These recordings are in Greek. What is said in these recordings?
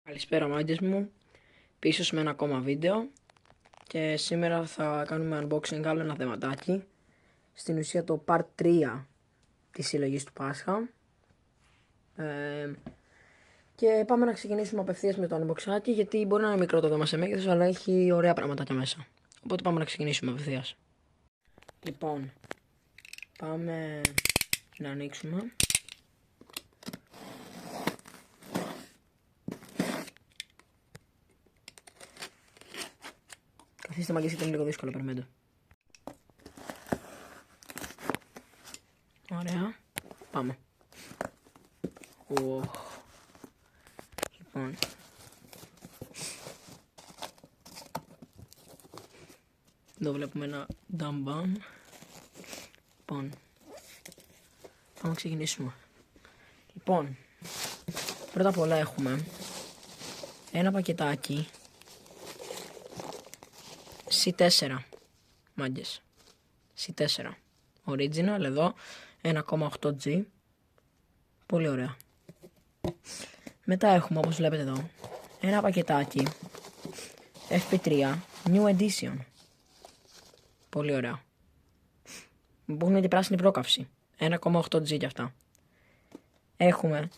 Καλησπέρα μάγκες μου, πίσω με ένα ακόμα βίντεο και σήμερα θα κάνουμε unboxing άλλο ένα θεματάκι, στην ουσία το part 3 της συλλογής του Πάσχα και πάμε να ξεκινήσουμε απευθείας με το unboxing γιατί μπορεί να είναι μικρό το θέμα σε μέγεθος αλλά έχει ωραία πραγματάκια μέσα, οπότε πάμε να ξεκινήσουμε απευθείας. Λοιπόν, πάμε να ανοίξουμε. Καθίστε μάγκες, ήταν λίγο δύσκολο, περιμένετε. Ωραία, πάμε. Λοιπόν, εδώ βλέπουμε ένα νταμπάμ. Λοιπόν, πάμε να ξεκινήσουμε. Λοιπόν, πρώτα απ' όλα έχουμε ένα πακετάκι C4 μάγκες, C4 original εδώ, 1,8G, πολύ ωραία. Μετά έχουμε, όπως βλέπετε εδώ, ένα πακετάκι FP3 New Edition, πολύ ωραία, που είναι και πράσινη πρόκαυση, 1,8G κι αυτά. Έχουμε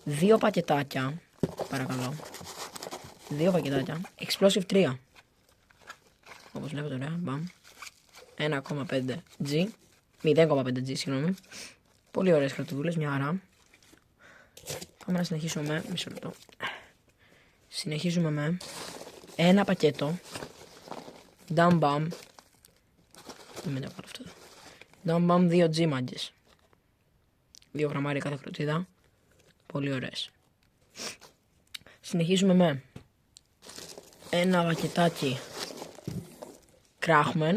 δύο πακετάκια, παρακαλώ, δύο πακετάκια Explosive 3, όπως βλέπετε, ωραία, μπαμ, 1,5G, 0,5G, συγγνώμη. Πολύ ωραίες κρατοδούλες, μια χαρά. Πάμε να συνεχίσουμε με, μισό λεπτό. Συνεχίζουμε με ένα πακέτο Dumb Bum. Δεν με πάρω αυτό εδώ. Dumb Bum 2G μάγκες. 2 γραμμάρια κάθε κροτίδα. Πολύ ωραίες. Συνεχίζουμε με ένα πακετάκι Krachman.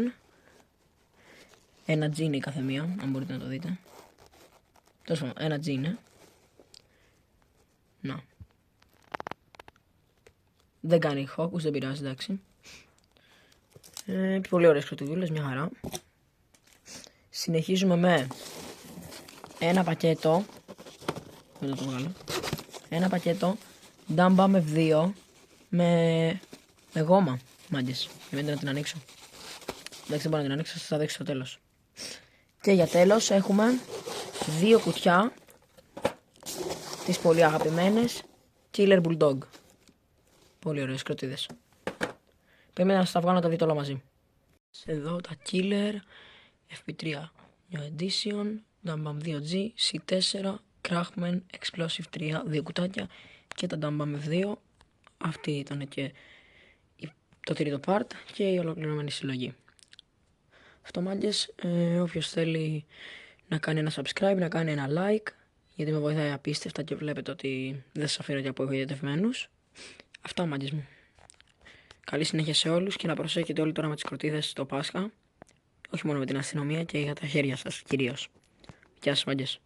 Ένα G είναι η κάθε μία, αν μπορείτε να το δείτε. Τόσο, ένα G είναι. Να. Δεν κάνει focus, δεν πειράζει, εντάξει. Πολύ ωραίες κροτιδούλες, μια χαρά. Συνεχίζουμε με ένα πακέτο. Δεν το βγάλω. Ένα πακέτο Dumb Bum F2 με γόμα, μάγκες. Περιμένετε να την ανοίξω. Εντάξει, δεν μπορώ να την ανοίξω, θα δείξω στο τέλος. Και για τέλος έχουμε δύο κουτιά τις πολύ αγαπημένες Killer Bulldog. Πολύ ωραίες κροτίδες. Περιμένετε να σας τα βγάλω να τα δείτε όλα μαζί. Εδώ τα Killer FP3 New Edition, Dumb Bum 2G, C4, Krachman, Explosive 3, δύο κουτάκια και τα Dumb Bum F2. Αυτή ήταν και το τρίτο part και η ολοκληρωμένη συλλογή. Αυτό μάγκες, όποιος θέλει να κάνει ένα subscribe, να κάνει ένα like, γιατί με βοηθάει απίστευτα και βλέπετε ότι δεν σας αφήνω και από εγωδιατευμένους. Αυτά μάγκες μου. Καλή συνέχεια σε όλους και να προσέχετε όλοι τώρα με τις κροτίδες στο Πάσχα, όχι μόνο με την αστυνομία και για τα χέρια σας κυρίως. Γεια σας μάγκες.